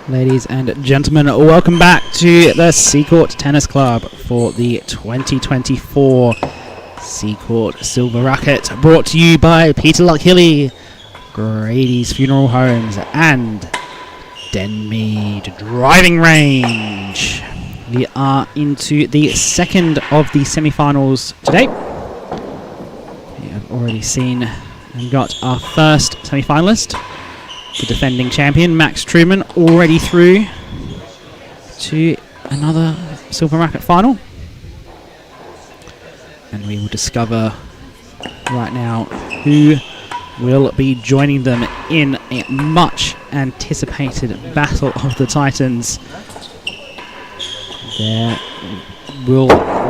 Ladies and gentlemen, welcome back to the Seacourt Tennis Club for the 2024 Seacourt Silver Racquet, brought to you by Peter Luckhilly, Grady's Funeral Homes and Denmead Driving Range. We are into the second of the semi-finals today. We have already seen and got our first semi-finalist, the defending champion Max Truman, already through to another Silver Racquet final. And we will discover right now who will be joining them in a much anticipated battle of the Titans. There will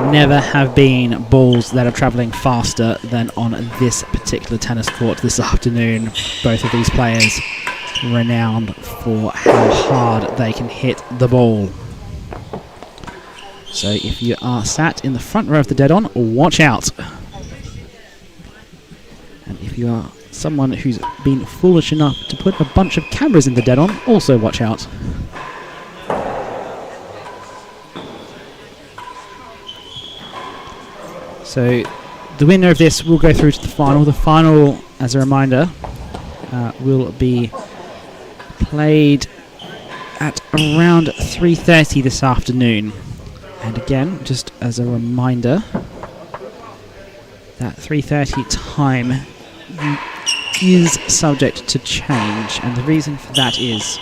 never have been balls that are travelling faster than on this particular tennis court this afternoon. Both of these players renowned for how hard they can hit the ball. So if you are sat in the front row of the dead-on, watch out. And if you are someone who's been foolish enough to put a bunch of cameras in the dead-on, also watch out. So the winner of this will go through to the final. The final, as a reminder, will be played at around 3:30 this afternoon. And again, just as a reminder, that 3:30 time is subject to change. And the reason for that is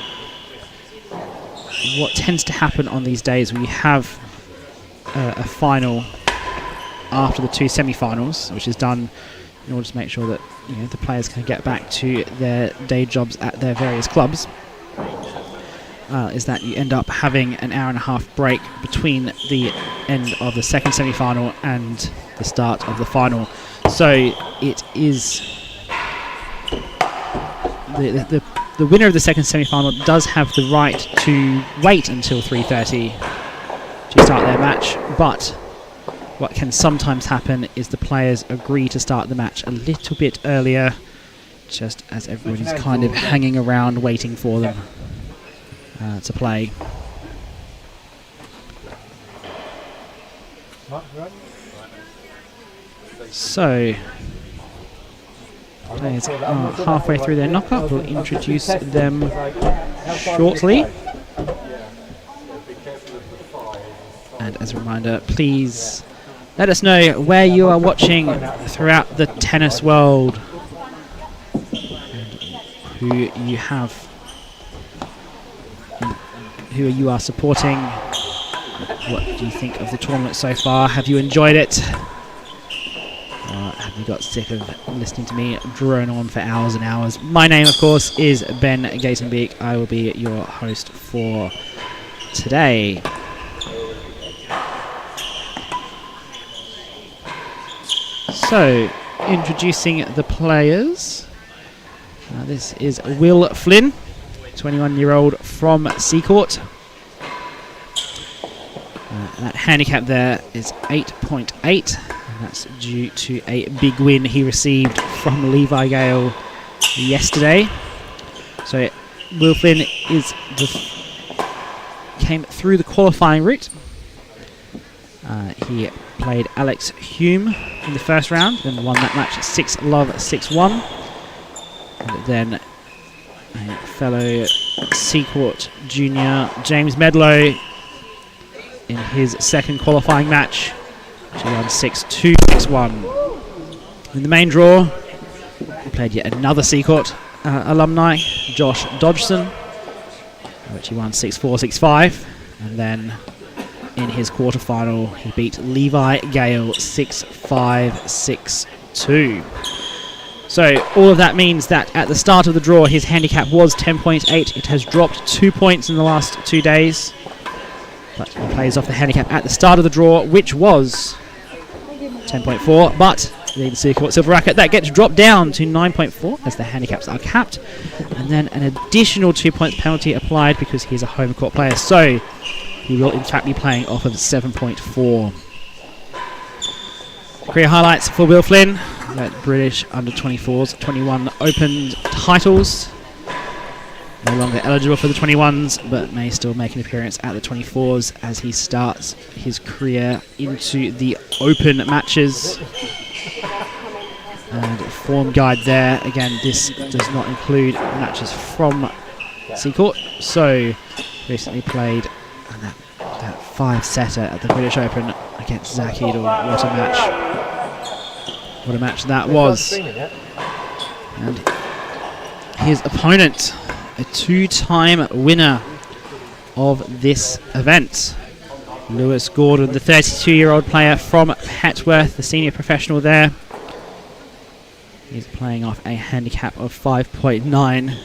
what tends to happen on these days when you have a final after the two semi-finals, which is done in order to make sure that the players can get back to their day jobs at their various clubs, is that you end up having an hour and a half break between the end of the second semi-final and the start of the final. So it is the winner of the second semi-final does have the right to wait until 3:30 to start their match, but what can sometimes happen is the players agree to start the match a little bit earlier, just as everyone is kind of hanging around waiting for them to play. So, players are halfway through their knock-up. We'll introduce them shortly. And as a reminder, please let us know where you are watching throughout the tennis world and who you are supporting. What do you think of the tournament so far? Have you enjoyed it? Have you got sick of listening to me drone on for hours and hours? My name, of course, is Ben Gatenbeek. I will be your host for today. So, introducing the players. This is Will Flynn, 21-year-old from Seacourt. That handicap there is 8.8, and that's due to a big win he received from Levi Gale yesterday. So, Will Flynn came through the qualifying route. He played Alex Hume in the first round, then won that match 6-love, 6-1. And then a fellow Seacourt junior, James Medlow, in his second qualifying match, which he won 6-2, 6-1. In the main draw, he played yet another Seacourt alumni, Josh Dodgson, which he won 6-4, 6-5. And then in his quarterfinal, he beat Levi Gale 6-5, 6-2. So all of that means that at the start of the draw, his handicap was 10.8. It has dropped 2 points in the last 2 days. But he plays off the handicap at the start of the draw, which was 10.4. But the Seacourt Silver Racquet, that gets dropped down to 9.4 as the handicaps are capped. And then an additional 2 points penalty applied because he's a home court player. So he will in fact be playing off of 7.4. Career highlights for Will Flynn. That British under-24s, 21 Open titles. No longer eligible for the 21s, but may still make an appearance at the 24s as he starts his career into the open matches. And form guide there. Again, this does not include matches from Seacourt. So, recently played that 5-setter at the British Open against Zach Edel. What a match. What a match that was. And his opponent, a 2-time winner of this event, Lewis Gordon, the 32-year-old player from Petworth, the senior professional there. He's playing off a handicap of 5.9,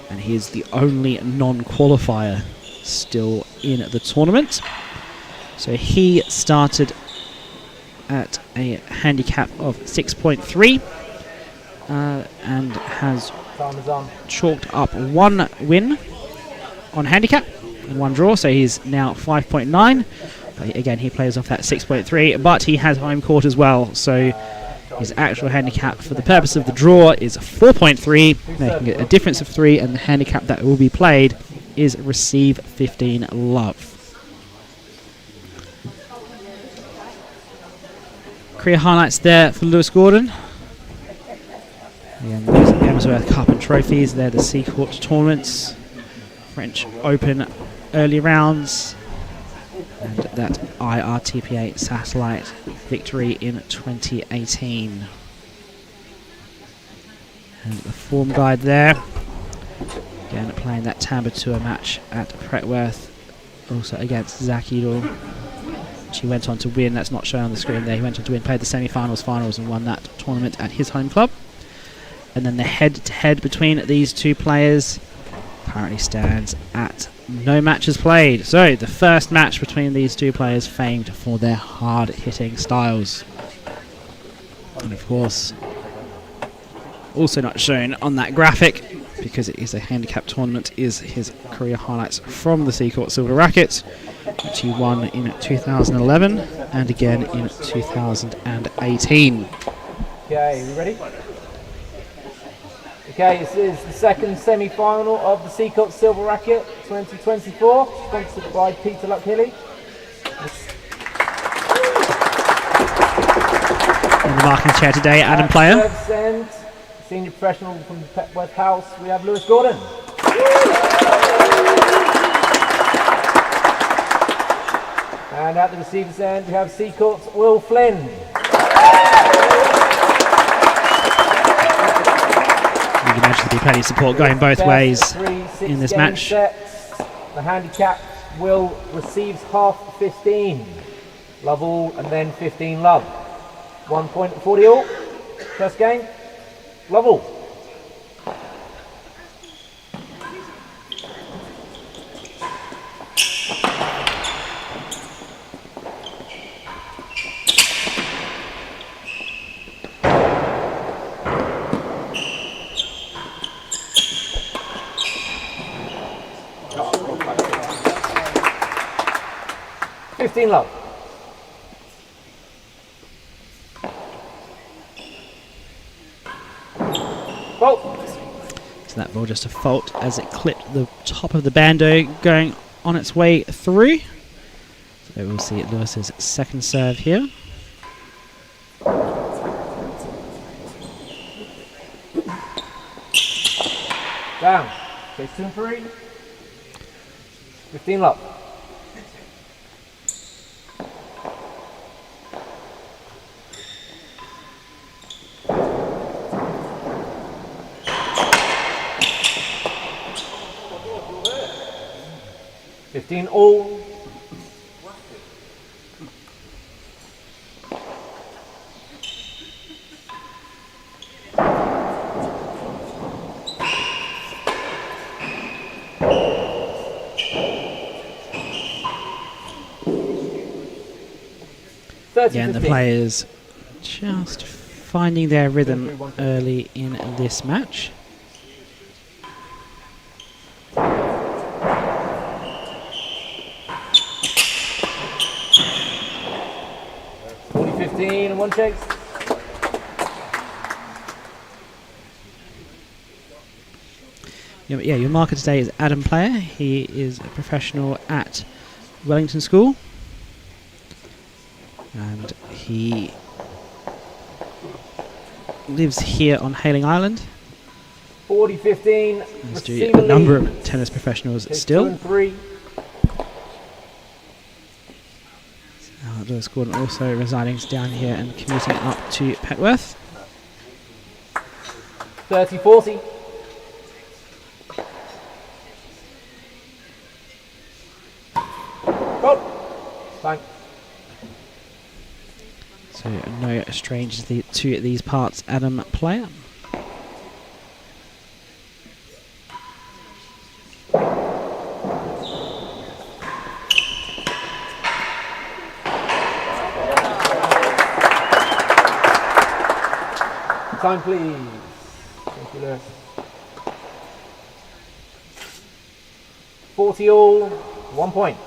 and he is the only non-qualifier still in the tournament. So he started at a handicap of 6.3 and has chalked up 1 win on handicap and 1 draw, so he's now 5.9. But again, he plays off that 6.3, but he has home court as well, so his actual handicap for the purpose of the draw is 4.3, making it a difference of 3, and the handicap that will be played is receive 15 love. Career highlights there for Lewis Gordon. Again, those are the Emsworth Cup and trophies. They're the Seacourt tournaments, French Open early rounds, and that IRTPA satellite victory in 2018. And the form guide there. Again, playing that Tampa Tour match at Petworth, also against Zach Edel, which he went on to win. That's not shown on the screen there. He went on to win, played the semi-finals, finals, and won that tournament at his home club. And then the head-to-head between these two players currently stands at no matches played. So the first match between these two players famed for their hard-hitting styles. And of course, also not shown on that graphic, because it is a handicap tournament, is his career highlights from the Seacourt Silver Racquet, which he won in 2011 and again in 2018. Okay, we ready? Okay, this is the second semi-final of the Seacourt Silver Racquet 2024, sponsored by Peter Luck-Hilly. In the marking chair today, Adam Player. End, senior professional from the Petworth House, we have Lewis Gordon. And at the receiver's end, we have Seacourt's Will Flynn. You can imagine there'll be plenty of support going both ways in this match. Sets. The handicap will receives half 15. Love all and then 15 love. 1 point 40 all. First game. Love all. Love. Fault. So that ball just a fault as it clipped the top of the bando going on its way through. So we'll see Lewis's second serve here. Down. Case 2 and 3. 15 love. All. Yeah, and the players just finding their rhythm early in this match. 15 and 1 chase. Your marker today is Adam Player. He is a professional at Wellington School, and he lives here on Hayling Island. 40-15. There's a number of tennis professionals still. 2 and 3. Lewis Gordon also residing down here and commuting up to Petworth. 30-40. Time. So no strangers to these parts, Adam Player. Time, please. Thank you, Lewis. 40 all, 1 point.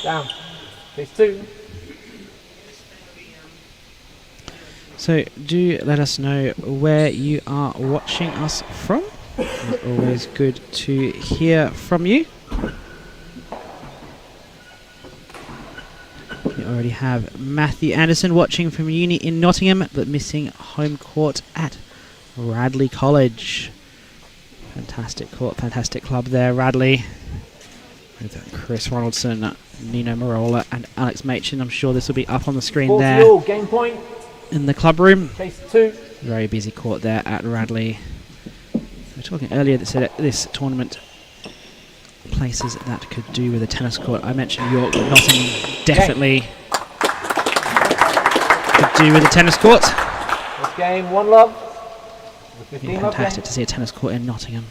Down. Phase 2. So do let us know where you are watching us from. It's always good to hear from you. We already have Matthew Anderson watching from uni in Nottingham, but missing home court at Radley College. Fantastic court, fantastic club there, Radley. With Chris Ronaldson, Nino Marola and Alex Machin. I'm sure this will be up on the screen there. All, game point. In the club room. Chase 2. Very busy court there at Radley. We were talking earlier that said this tournament places that could do with a tennis court. I mentioned York, but Nottingham definitely could do with a tennis court. This game, 1 love. It'd be fantastic to see a tennis court in Nottingham.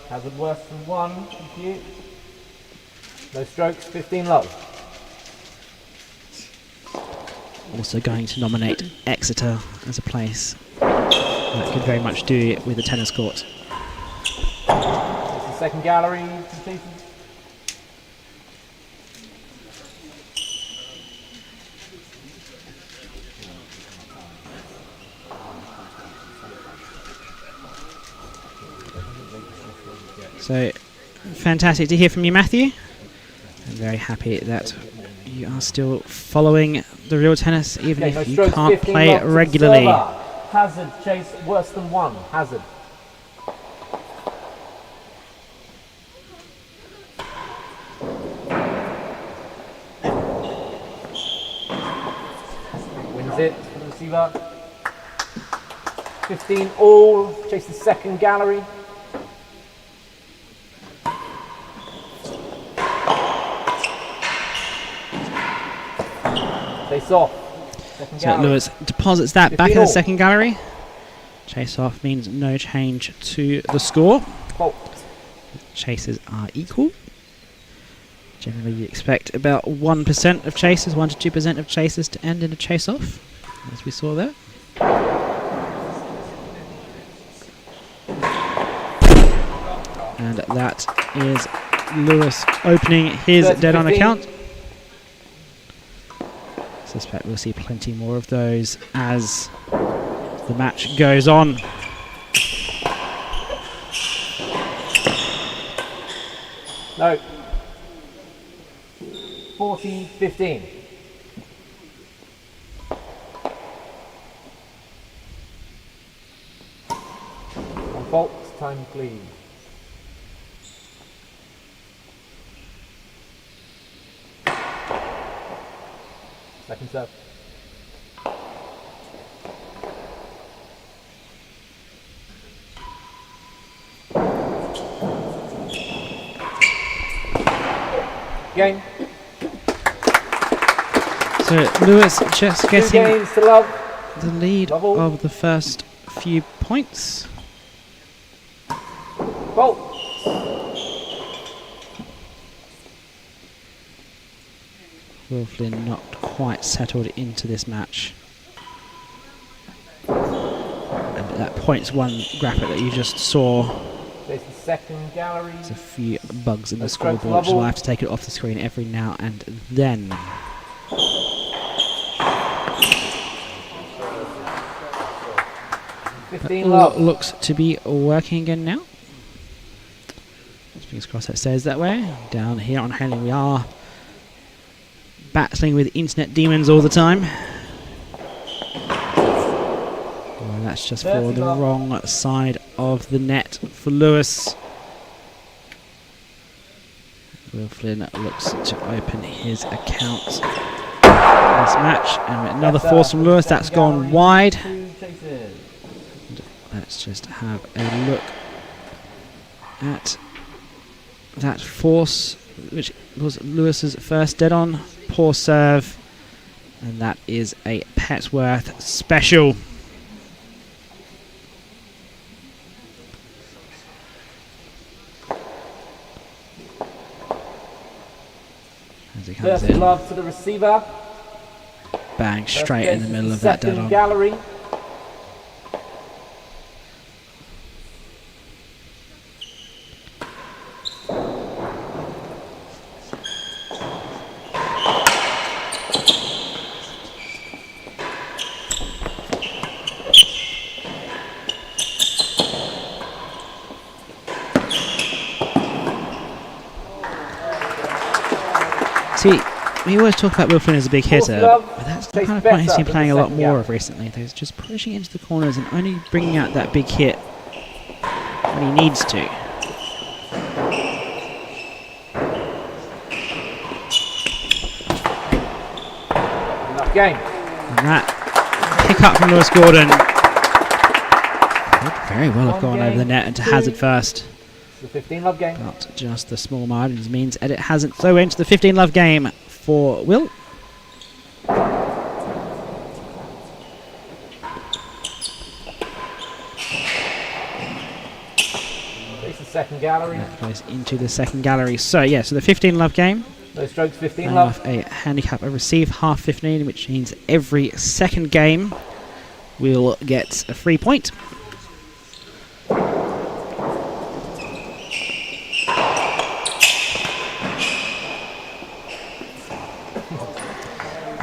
Hazard worse than 1, thank you. No strokes, 15 love. Also going to nominate Exeter as a place that could very much do it with a tennis court. It's the second gallery completed. So, fantastic to hear from you, Matthew. I'm very happy that you are still following the real tennis, even if you can't play it regularly. Hazard, chase worse than 1. Hazard. Wins it for the receiver. 15 all, chase the second gallery. Face off. So Lewis deposits that back in the second gallery. Chase off means no change to the score. Fault. Chases are equal. Generally you expect about 1% of chases, 1 to 2% of chases to end in a chase off, as we saw there. And that is Lewis opening his dead on account. Suspect we'll see plenty more of those as the match goes on. No. 40-15. On fault, time please. Second serve. Game. So Lewis just Two getting games to love. the lead Level. of the first few points. Ball. Will Flynn not quite settled into this match. And that points one graphic that you just saw, There's the second gallery. there's a few bugs in the Let's go to scoreboard, so level. I have to take it off the screen every now and then. 15 love. Looks to be working again now. Fingers crossed that stays that way. Down here on Hayling we are battling with internet demons all the time. Oh, that's just for the wrong side of the net for Lewis. Will Flynn looks to open his account this match, and another force from Lewis. That's gone wide. Let's just have a look at that force, which was Lewis's first dead on. Poor serve, and that is a Petworth special. As he comes in, love to the receiver. bang, straight in the middle of that dead on. Gallery. See, we always talk about Will Flynn as a big hitter, but that's the kind of point he's been playing a lot more of recently. He's just pushing into the corners and only bringing out that big hit when he needs to. Enough game. And that pick up from Lewis Gordon could very well have gone over the net into Hazard first. The 15 love game. But just the small margins means Edit hasn't. So into the 15 love game for Will. There's the second gallery. That goes into the second gallery. So yeah, so the 15 love game. No strokes, 15 Playing love. off a handicap, a receive half 15, which means every second game will get a free point.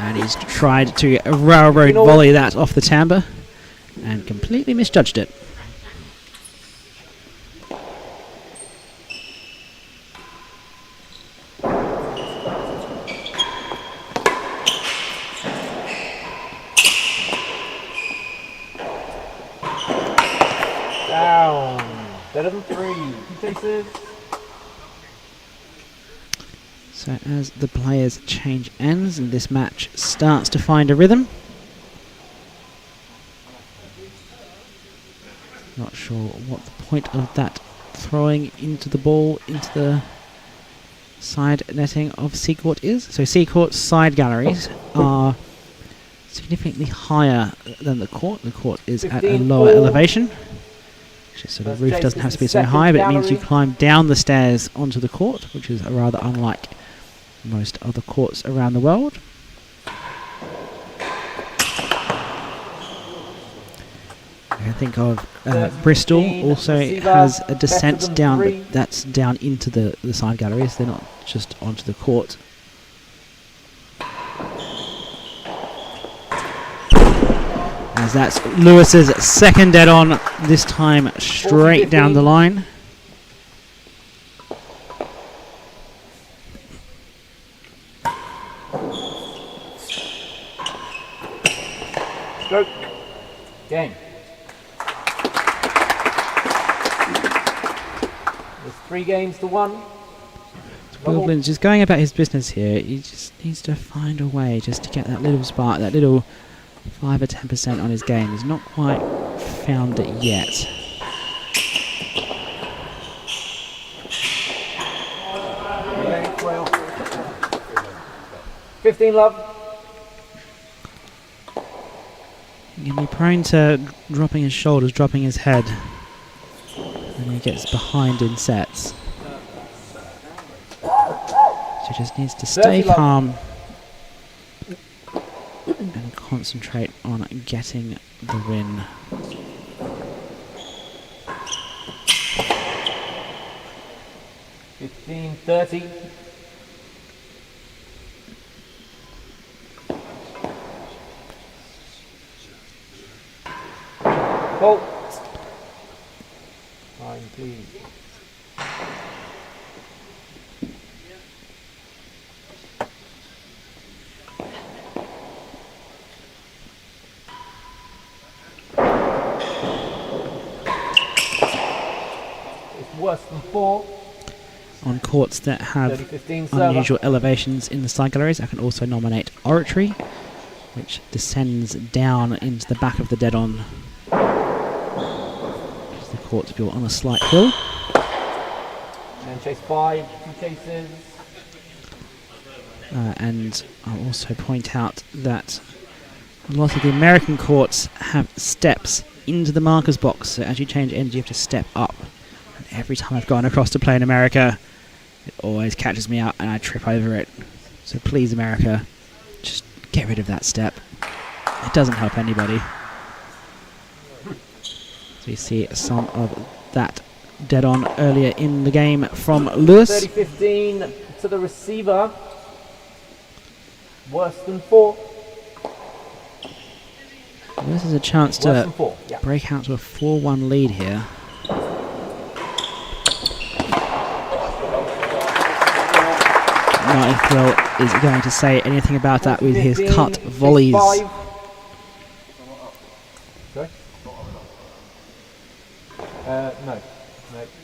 And he's tried to railroad volley that off the timbre and completely misjudged it. Down. Better than 3. 2 chases. So as the players change ends and this match starts to find a rhythm. Not sure what the point of that throwing into the ball into the side netting of Seacourt is. So Seacourt's side galleries are significantly higher than the court. The court is at a lower elevation. So the roof doesn't have to be so high, but it means you climb down the stairs onto the court, which is rather unlike most other courts around the world. I can think of Bristol also has a descent down, but that's down into the side galleries. They're not just onto the court. As that's Lewis's second dead on, this time straight down the line. Stroke. Game. There's 3 games to 1. Will Flynn's just going about his business here. He just needs to find a way just to get that little spark, that little 5 or 10% on his game. He's not quite found it yet. Okay, 12. 15 love. He can be prone to dropping his shoulders, dropping his head, and he gets behind in sets. So he just needs to stay calm and concentrate on getting the win. $15-30. Fault. Line, please. It's worse than 4. On courts that have 30-15 unusual elevations in the side galleries, I can also nominate Oratory, which descends down into the back of the dead-on. The court to be on a slight hill. And chase 5, 2 chases. And I'll also point out that a lot of the American courts have steps into the marker's box, so as you change ends you have to step up. And every time I've gone across to play in America, it always catches me out and I trip over it. So please, America, just get rid of that step. It doesn't help anybody. So you see some of that dead on earlier in the game from Lewis. 30-15 to the receiver. Worse than 4. This is a chance to break out to a 4-1 lead here. Not if Will is going to say anything about that with his cut volleys. Sorry? No,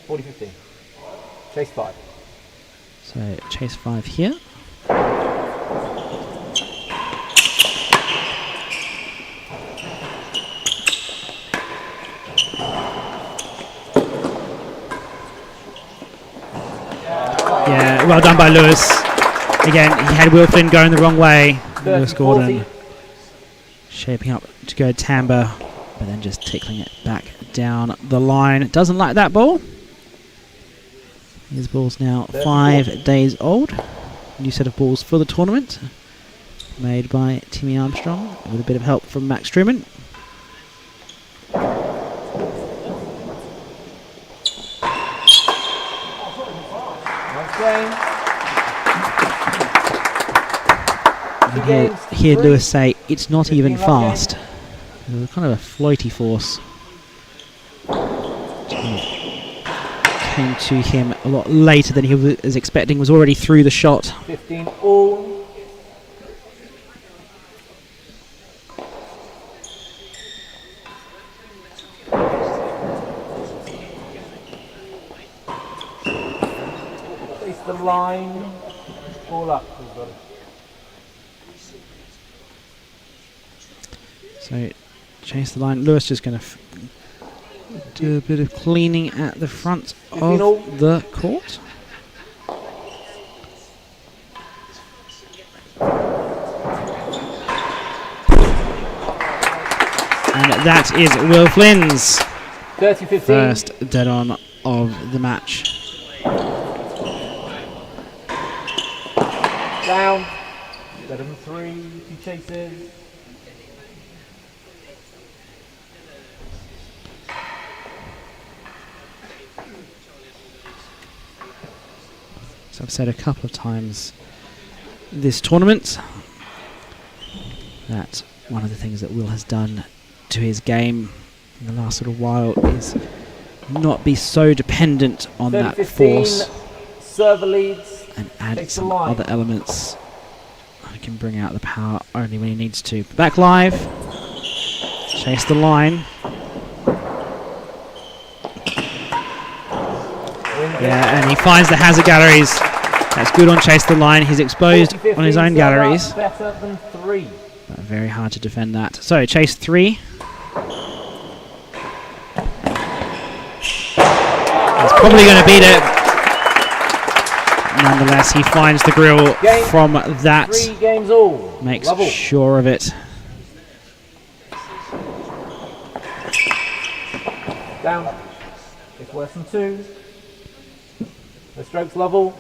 40-15. Chase 5. So chase 5 here. Yeah, well done by Lewis. Again, he had Will Flynn going the wrong way. Lewis Gordon shaping up to go timbre, but then just tickling it back down the line. Doesn't like that ball. His ball's now 5 days old. New set of balls for the tournament, made by Timmy Armstrong with a bit of help from Max Truman. Hear Lewis say it's not even fast. It was kind of a floaty force. Came to him a lot later than he was expecting, was already through the shot. 15 all. Face the line. All up. So chase the line. Lewis just going to do a bit of cleaning at the front of the court. And that is Will Flynn's 30-15. first dead on of the match. Down. Dead on 3, 2 chases. So I've said a couple of times this tournament that one of the things that Will has done to his game in the last little while is not be so dependent on that force server leads and add some other elements. I can bring out the power only when he needs to. Back live, chase the line. Yeah, and he finds the hazard galleries. That's good on chase the line. He's exposed on his own galleries. Better than 3. But very hard to defend that. So chase 3. He's probably going to beat it. Nonetheless, he finds the grill from that. 3 games all. Makes Level. sure of it. Down. It's worse than 2. The stroke's level.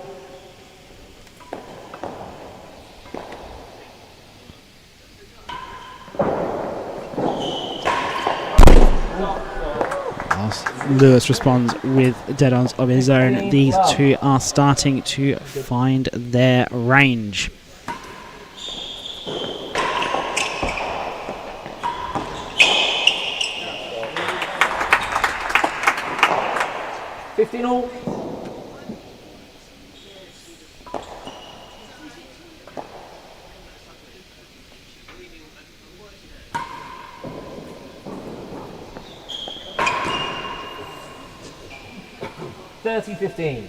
Lewis responds with dead-ons of his own. These two are starting to find their range. All. $30-15.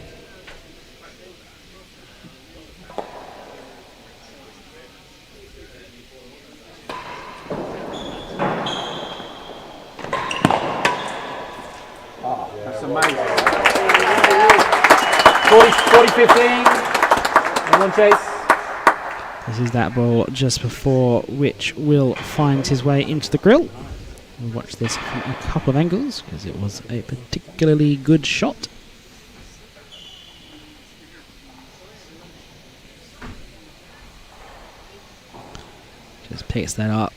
That's amazing. 40-15. And one chase. This is that ball just before which will find his way into the grill. We'll watch this from a couple of angles because it was a particularly good shot. Just picks that up.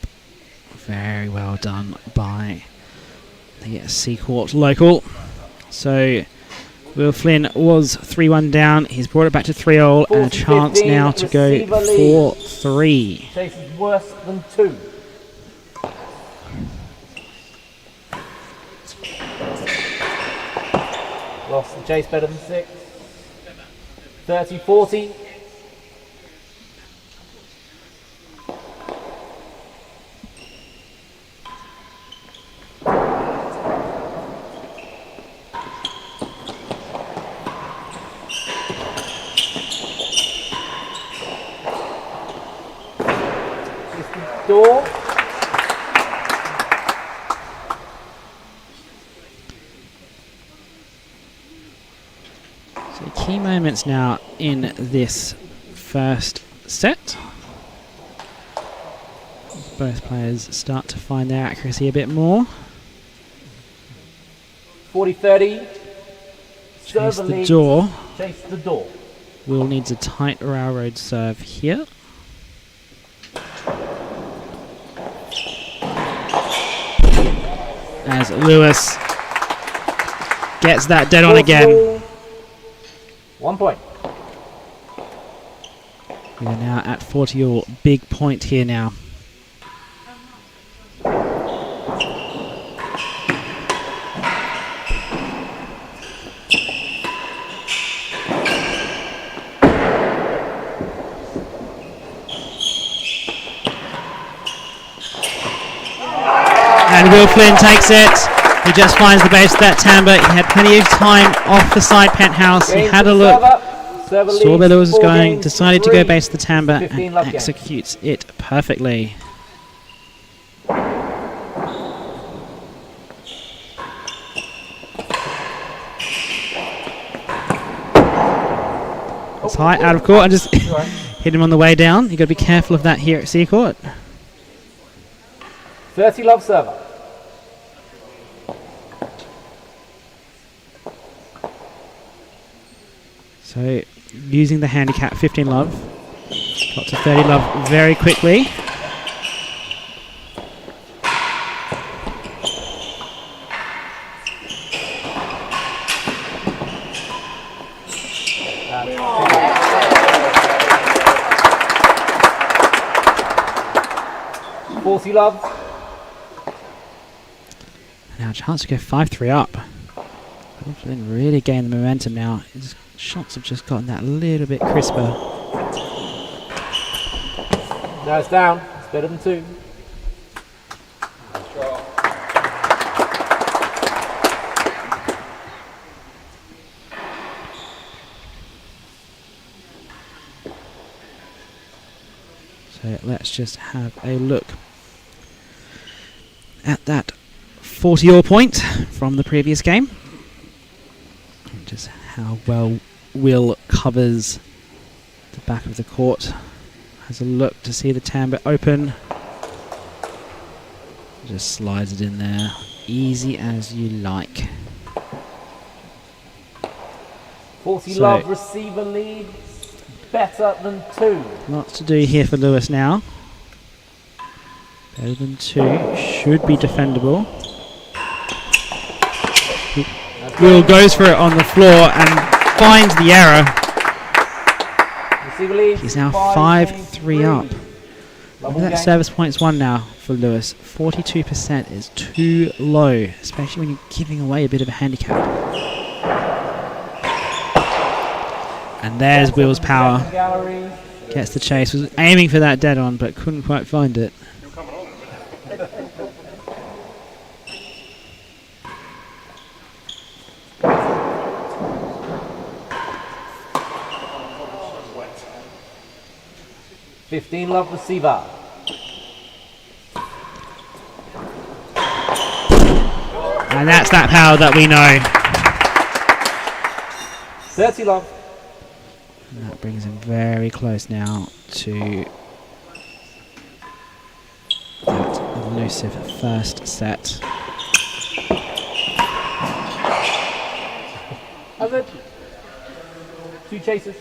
Very well done by the Seacourt local. So Will Flynn was 3-1 down. He's brought it back to 3-all and a chance now to go 4-3. Chase is worse than 2. Lost the chase better than 6. 30-40. Door. So key moments now in this first set. Both players start to find their accuracy a bit more. 40-30. Chase the door. Chase the door. Will needs a tight railroad serve here. As Lewis gets that dead on again. 1 point. We are now at 40-all. Big point here now. And Will Flynn takes it. He just finds the base of that timber. He had plenty of time off the side penthouse. He had a look, saw where Lewis was going, decided to go base the timber and executes it perfectly. It's high, out of court, and just hit him on the way down. You've got to be careful of that here at Seacourt. 30 love server. So using the handicap 15 love, got to 30 love very quickly. Love. Now a chance to go 5-3 up. Flynn really gained the momentum now. His shots have just gotten that little bit crisper. Now it's down. It's better than 2. So let's just have a look at that 40-all point from the previous game. And just how well Will covers the back of the court. Has a look to see the timber open. Just slides it in there. easy as you like. 40 So- love, receiver leads better than 2. Lots to do here for Lewis now. Better than 2. Should be defendable. Will goes for it on the floor and finds the error. Receiver leads. He's now 5-3 up. Level That game. service point's 1 now for Lewis. 42% is too low, especially when you're giving away a bit of a handicap. And there's Will's power. Gallery. Gets the chase. Was aiming for that dead on, but couldn't quite find it. $15 love, receiver. And that's that power that we know. 30 love. And that brings him very close now to that elusive first set. How's it? 2 chases.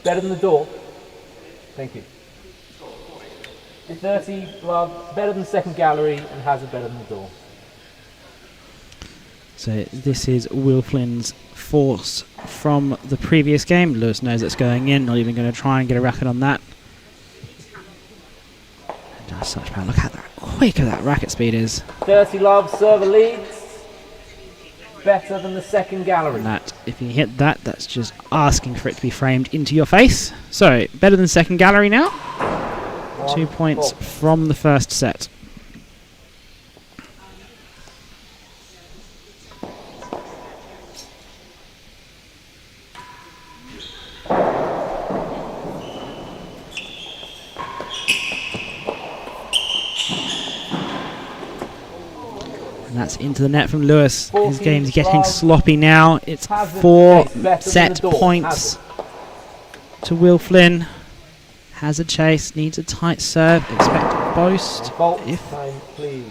Better than the door. Thank you. 30 love, better than second gallery, and has it better than the door. So this is Will Flynn's force from the previous game. Lewis knows it's going in, not even going to try and get a racket on that. Does such power. Look how quick that racket speed is. 30 love, server leads. Better than the second gallery. And that, if you hit that, that's just asking for it to be framed into your face. So, better than second gallery now. 2 points from the first set. And that's into the net from Lewis. His game's getting sloppy now. It's 4 set points to Will Flynn. Has a chase, needs a tight serve, expect a boast. If Time, please.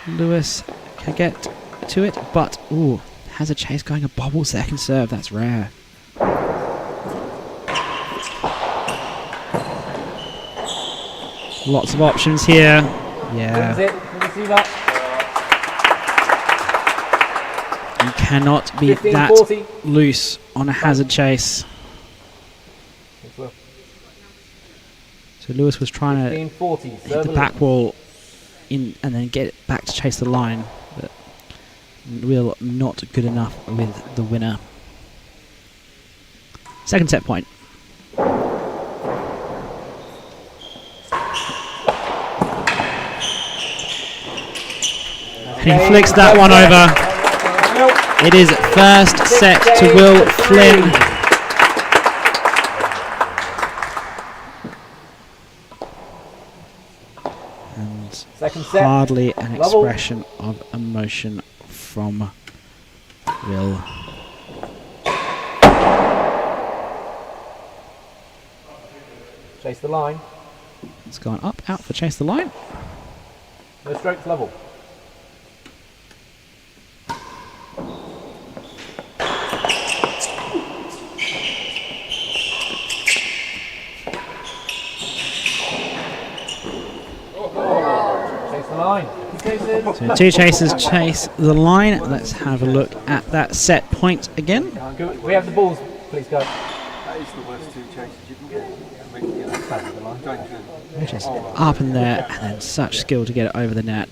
Lewis can get to it, but ooh, has a chase going a bobble second serve. That's rare. Lots of options here. Yeah. Wins it, receiver. You cannot be 15, that 40. loose on a hazard chase. So Lewis was trying to 15, 40. hit the back wall in and then get it back to chase the line, but Will not good enough with the winner. Second set point. And he flicks that one over. It is first set to Will Flynn. And Second set. hardly an Level. expression of emotion from Will. Chase the line. It's gone up, out for chase the line. No strokes, level. Chase the line. So 2 chasers chase the line. Let's have a look at that set point again. We have the balls, please go. That is the worst 2 chases you can get. I mean, you know, don't do it. Just up in there, and then such skill to get it over the net.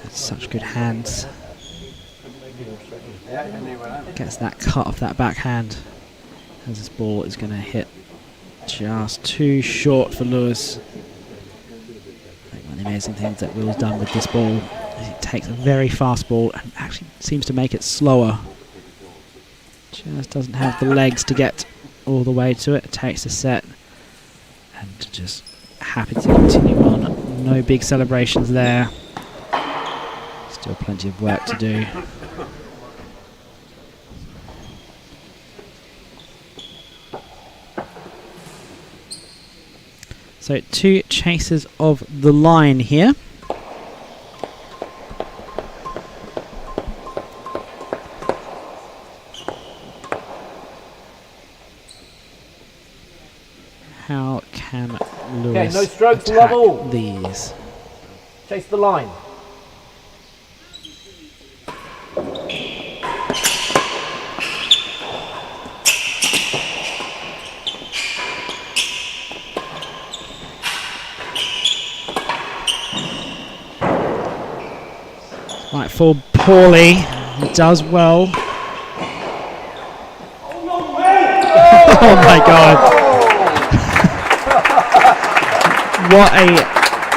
That's such good hands. Gets that cut off that backhand. As this ball is going to hit just too short for Lewis. I think one of the amazing things that Will's done with this ball is he takes a very fast ball and actually seems to make it slower. Just doesn't have the legs to get all the way to it. It takes a set and just happy to continue on. No big celebrations there. Still plenty of work to do. So 2 chases of the line here. How can Lewis no strokes, attack level. these? Chase the line. Might fall poorly. He does well. Oh my god. What a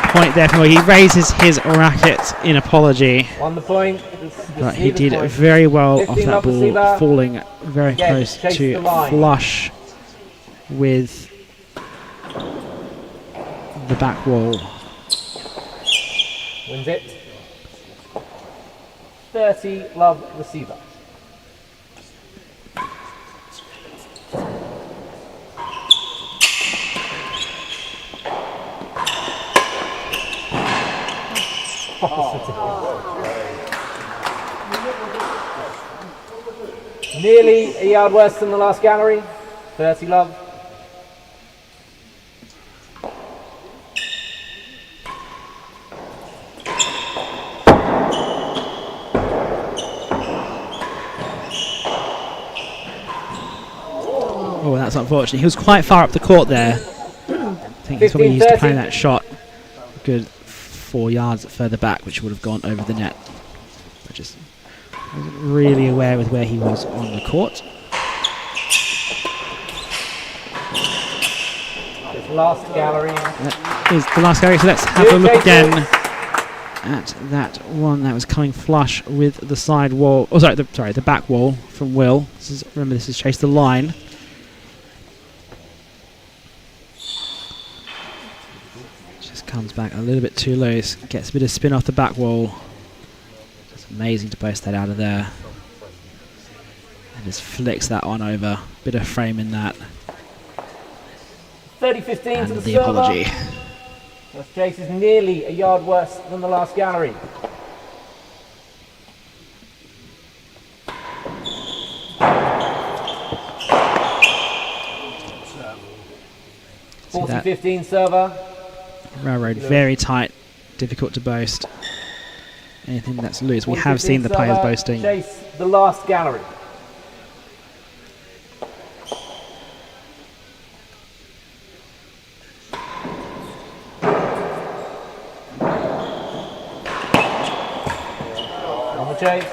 point there for him. He raises his racket in apology. On the point. But he did very well off 15 that love ball, receiver. falling very Again, close chase to the line. flush with the back wall. Wins it. 30 love receiver. Nearly a yard worse than the last gallery. 30 love. Oh, that's unfortunate. He was quite far up the court there. I think he's probably used to playing that shot a good 4 yards further back, which would have gone over the net. I just wasn't really aware with where he was on the court. This last gallery. That is the last gallery, so let's have a look again at that one that was coming flush with the side wall. Oh, sorry, the back wall from Will. Remember, this is chase the line. Just comes back a little bit too loose, gets a bit of spin off the back wall. It's amazing to post that out of there. And just flicks that on over. Bit of frame in that. 30-15 to And the the server. apology. This chase is nearly a yard worse than the last gallery. See that 40-15 server. railroad very tight, difficult to boast. Anything that's loose, we have seen the players server. boasting. Chase the last gallery. On the chase.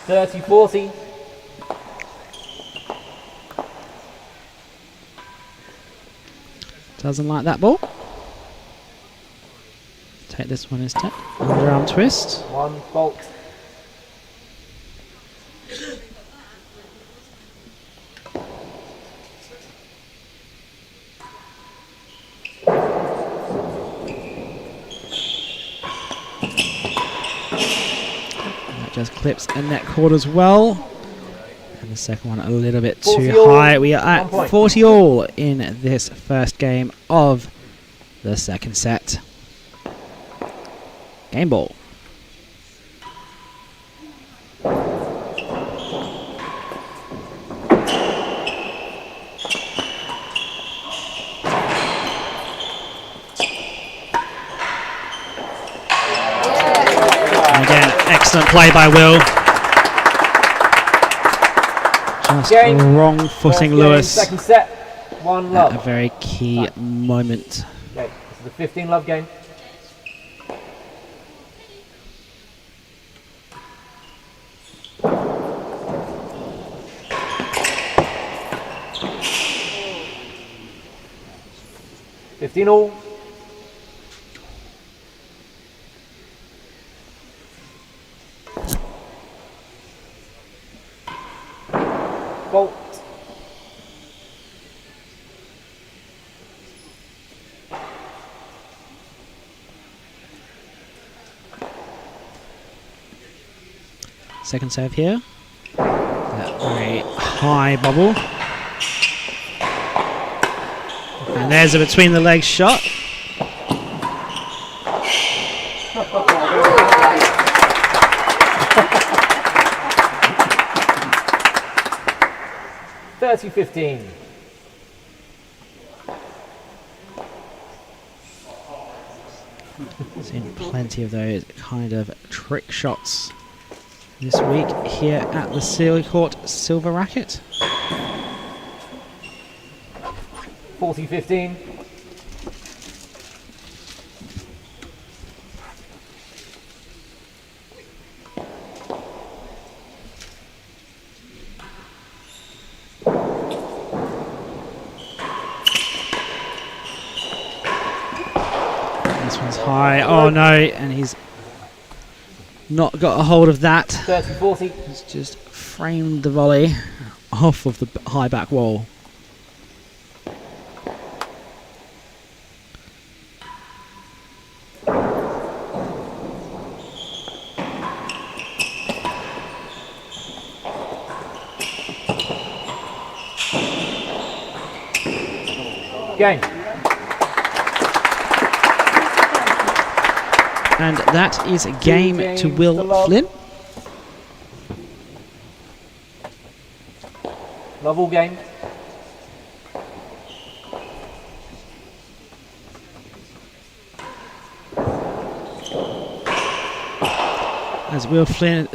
30-40. Doesn't like that ball. Take this one instead. Underarm twist. One bolt. That just clips a net cord as well. And the second one a little bit too 40 all, high. We are 1 at point. 40 all in this first game of the second set. Game ball. And again, excellent play by Will. Just Game. wrong First footing game, Lewis Second set. One at love. a very key moment. Okay, this is the 15 love game. $15 all. Bolt. Second serve here. That very high bubble. And there's a between the legs shot. (30-15). Seen plenty of those kind of trick shots this week here at the Seacourt Silver Racquet. 40-15. This one's high. Oh no, and he's not got a hold of that. 30-40. He's just framed the volley off of the high back wall. Game. And that is a game to Will Flynn. Love all game. As Will Flynn,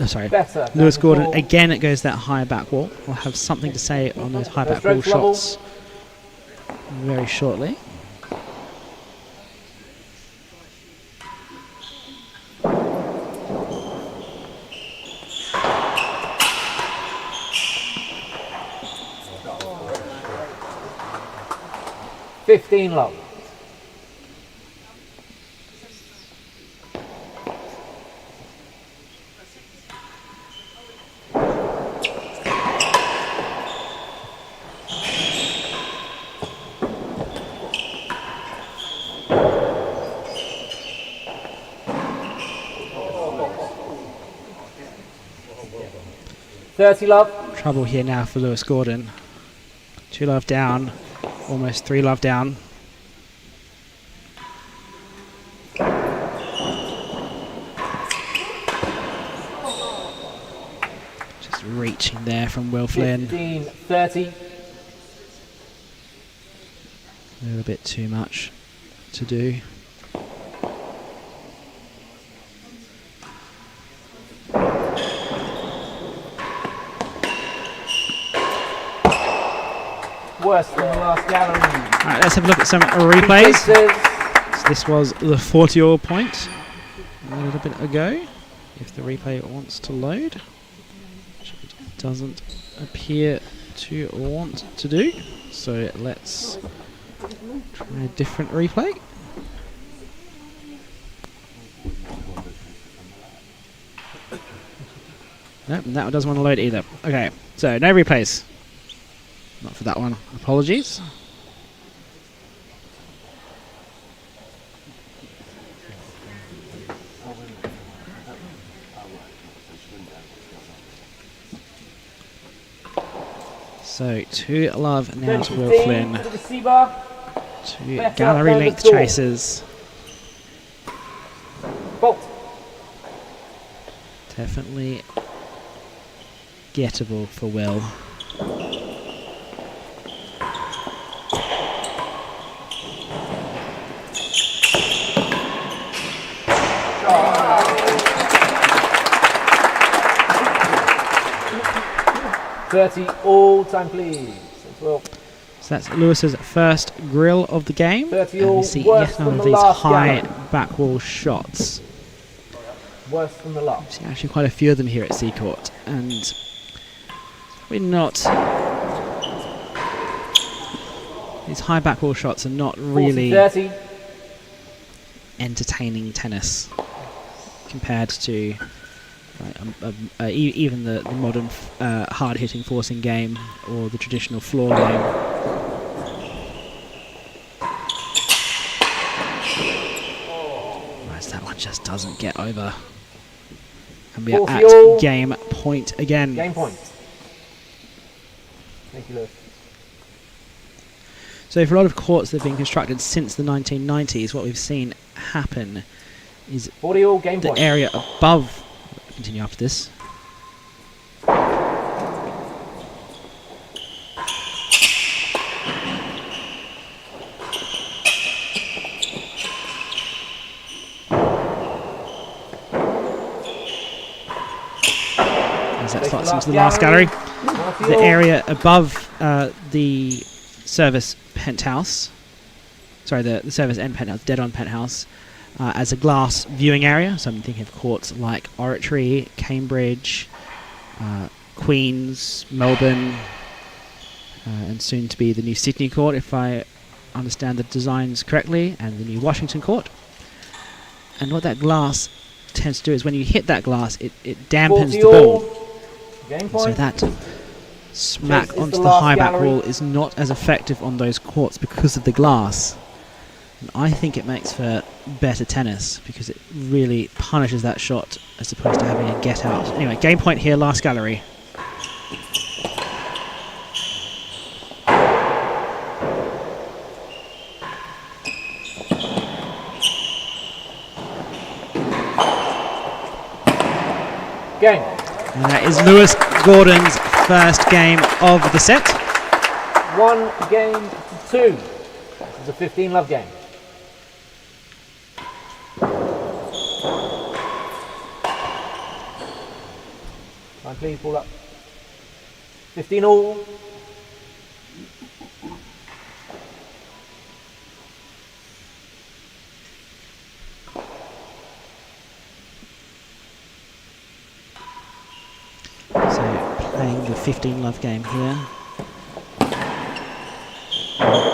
Lewis Gordon again, it goes that high back wall. We'll have something to say on those high back wall shots very shortly. (15 love). (30 love). Trouble here now for Lewis Gordon. 2 love down, almost 3 love down. Just reaching there from Will Flynn. 15-30. A little bit too much to do. Worse than the last gallery. Alright, let's have a look at some replays. So this was the 40-all point a little bit ago. If the replay wants to load, which it doesn't appear to want to do. So let's try a different replay. Nope, that one doesn't want to load either. Okay, so no replays. Not for that one. Apologies. So 2 love now to Will Flynn. 2 gallery length chases. Bolt. Definitely gettable for Will. (30 all time, please. So that's Lewis's first grill of the game. 30 and all. we see yet another of these high back wall shots. Worse than the last. See actually quite a few of them here at Seacourt, and we're not. These high back wall shots are not really 40-30. entertaining tennis compared to even the modern hard-hitting forcing game or the traditional floor game. Whereas that one just doesn't get over. And we are at game point again. Game point. Thank you, Lewis. So for a lot of courts that have been constructed since the 1990s, what we've seen happen is 40 all, game the point. area above, continue after this, as that slots into the last gallery. The area above the service penthouse, sorry, the service end penthouse, dead on penthouse, as a glass viewing area. So I'm thinking of courts like Oratory, Cambridge, Queens, Melbourne, and soon to be the new Sydney court, if I understand the designs correctly, and the new Washington court. And what that glass tends to do is when you hit that glass, it dampens the ball. Game So point. that smack This is onto the the last high back gallery. wall is not as effective on those courts because of the glass. And I think it makes for better tennis because it really punishes that shot as opposed to having a get out. Anyway, game point here, last gallery. Game. And that is Lewis Gordon's first game of the set. 1 game to 2. This is a 15 love game. Line please, ball up. 15 all. So playing the 15 love game here.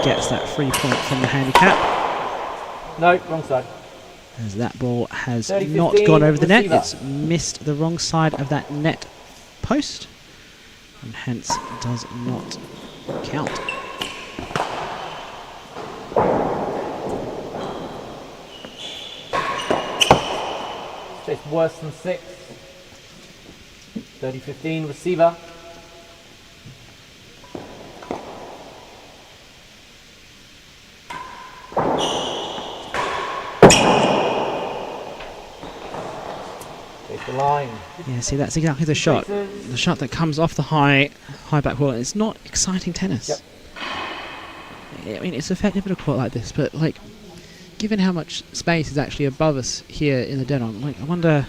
Gets that 3 point from the handicap. No, wrong side. As that ball has 30-15 not gone over the net, receiver. it's missed the wrong side of that net post, and hence does not count. It's worse than 6. 30-15 receiver. Take the line. Yeah, see, that's exactly the shot. The shot that comes off the high back wall. It's not exciting tennis. Yep. I mean, it's effective at a court like this, but like, given how much space is actually above us here in the dead-on, like, I wonder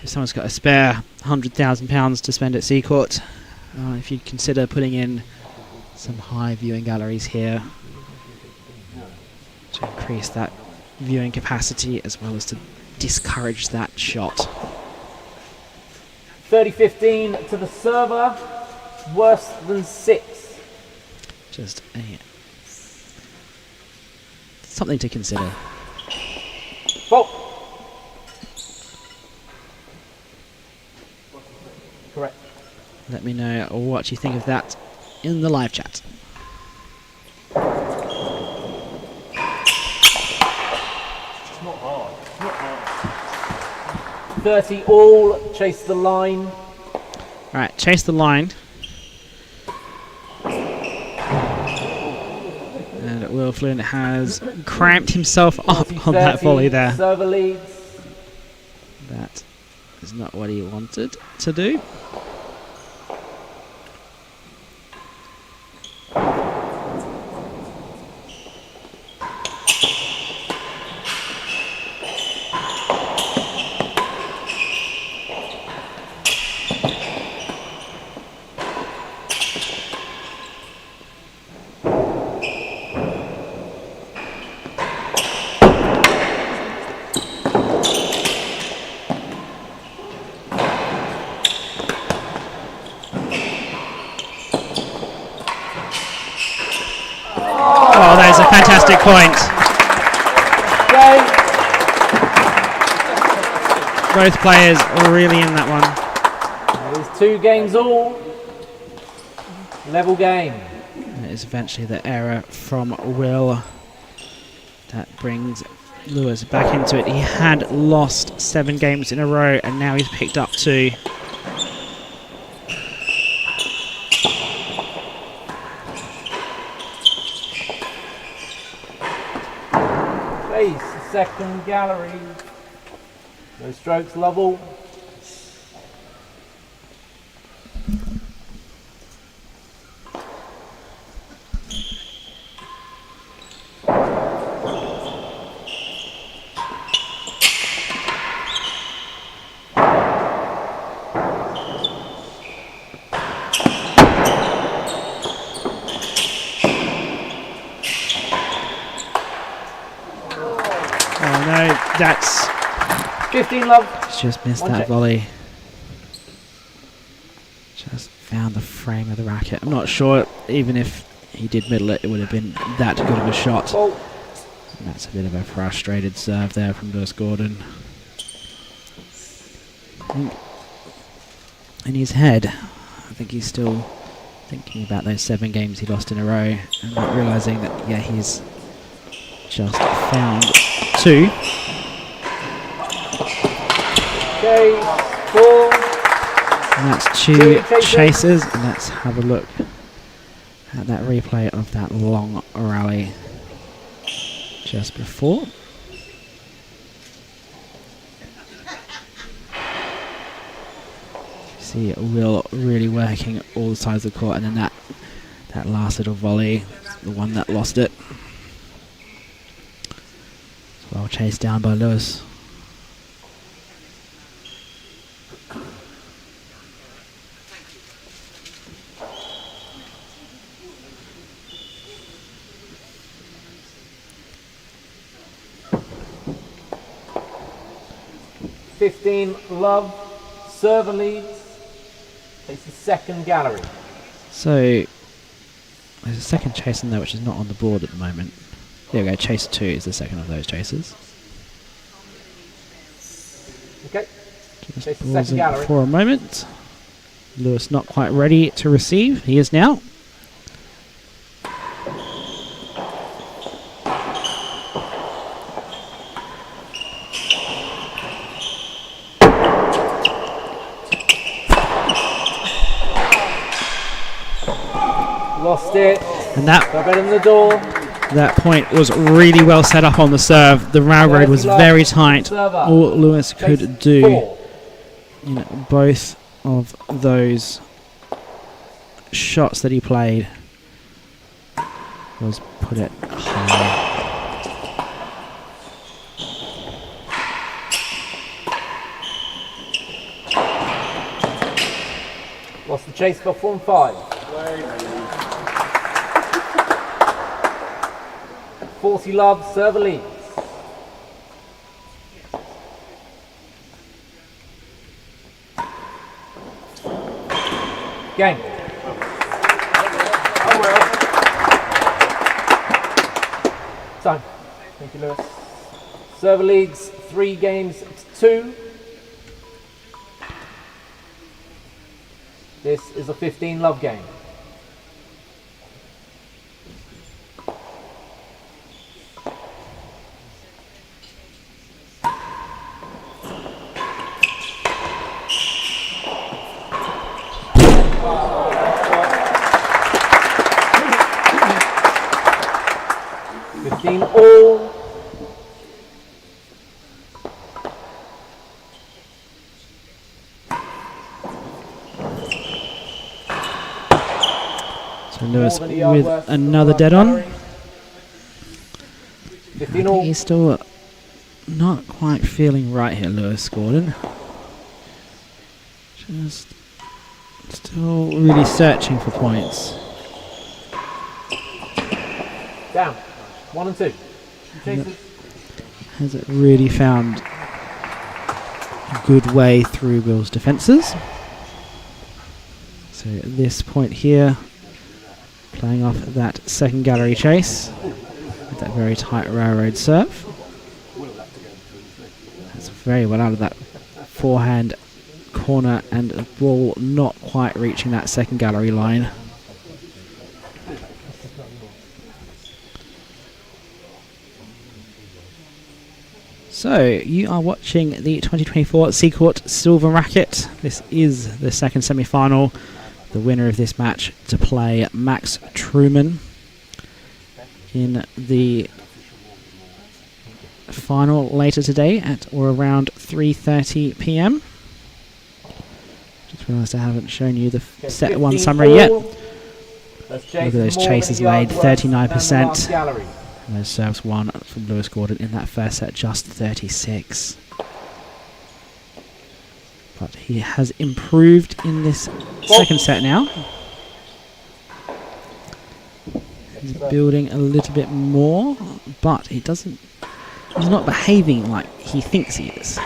if someone's got a spare £100,000 to spend at Seacourt, if you'd consider putting in some high viewing galleries here to increase that viewing capacity as well as to discourage that shot. 30-15 to the server. Worse than 6. Just something to consider. Fault. Correct. Let me know what you think of that in the live chat. 30 all. Chase the line. Alright, chase the line. And Will Flynn has cramped himself up on that 40-30, volley there. Server leads. That is not what he wanted to do. Oh, that is a fantastic point. Game. Both players really in that one. It is 2 games all. Level game. And it is eventually the error from Will that brings Lewis back into it. He had lost 7 games in a row and now he's picked up 2. Chase, second gallery. No strokes, level. That's 15 love. just missed that volley. Just found the frame of the racket. I'm not sure, even if he did middle it, it would have been that good of a shot. Oh. And that's a bit of a frustrated serve there from Lewis Gordon. In his head, I think he's still thinking about those 7 games he lost in a row and not realising that, yeah, he's just found 2. Okay, 4. And that's 2 chases, and let's have a look at that replay of that long rally just before. You see Will really working all sides of the court, and then that last little volley, the one that lost it. Well chased down by Lewis. Love, server leads, takes the second gallery. So there's a second chase in there which is not on the board at the moment. There we go, chase 2 is the second of those chases. Okay, Just chase the second gallery. for a moment. Lewis not quite ready to receive. He is now. Lost it. And that better than the door. That point was really well set up on the serve. The railroad was very tight. All Lewis could do in both of those shots that he played was put it high. Lost the chase for 4 and 5. 40 love, server leads. Game. Oh well. Time. Thank you, Lewis. Server leads 3 games to 2. This is a 15 love game. All. So Lewis with another dead on. 15 all. He's still not quite feeling right here, Lewis Gordon. Just still really searching for points. Down. 1 and 2. Hasn't really found a good way through Will's defences. So at this point here, playing off that second gallery chase with that very tight railroad serve. That's very well out of that forehand corner, and the ball not quite reaching that second gallery line. So, you are watching the 2024 Seacourt Silver Racquet. This is the second semi-final. The winner of this match to play Max Truman in the final later today at or around 3:30 p.m. Just realised I haven't shown you the set one summary yet. Look at those chases laid, 39%. And those serves won from Lewis Gordon in that first set, just 36. But he has improved in this second set now. He's building a little bit more, but he's not behaving like he thinks he is.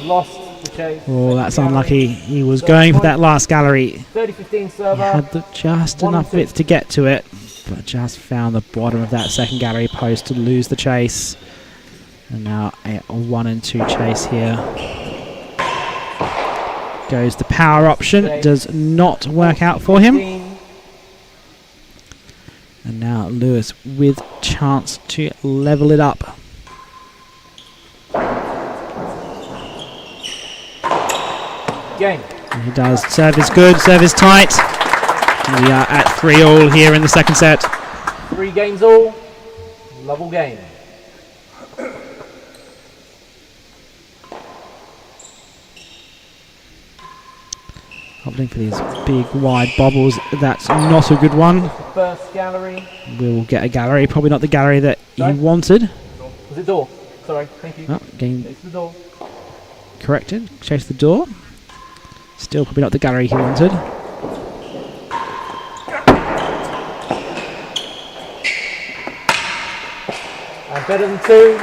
Lost the chase. Oh, that's unlucky. He was going for that last gallery. 30-15 He server. had just enough width to get to it, but just found the bottom of that second gallery post to lose the chase. And now a 1 and 2 chase here. Goes the power option. Does not work out for him. And now Lewis with chance to level it up. Game. And he does. Serve is good. Serve is tight. And we are at 3-all here in the second set. 3 games all. Level game. Opting for these big wide bobbles. That's not a good one. First gallery. We'll get a gallery. Probably not the gallery that he wanted. Was it door? Sorry, thank you. Oh, game Chase the door. corrected. Chase the door. Still probably not the gallery he wanted. And better than 2.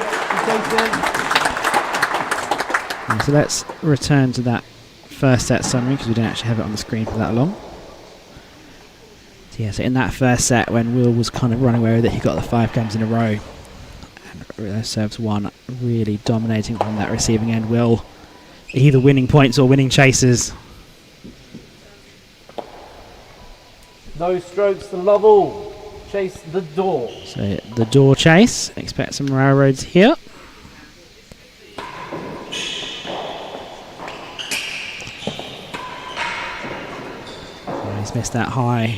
And so let's return to that first set summary because we don't actually have it on the screen for that long. So yeah, so in that first set when Will was kind of running away with it, he got the 5 games in a row. And those serves won, really dominating on that receiving end. Will either winning points or winning chases. No strokes to level. Chase the door. So the door chase, expect some railroads here. Oh, he's missed that high.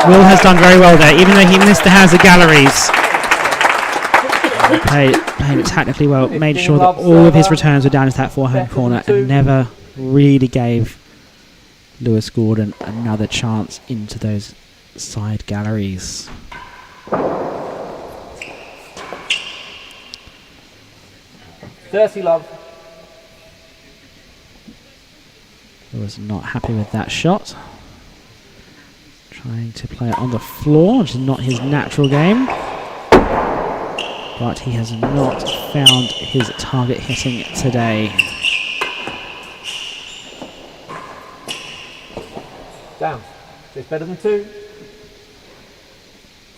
Will has done very well there, even though he missed the hands of galleries. Played it technically well, made sure that all of his returns were down into that forehand corner and never really gave Lewis Gordon another chance into those side galleries. Dirty love. Was not happy with that shot. Trying to play it on the floor, which is not his natural game. But he has not found his target hitting today. Down. It's better than 2.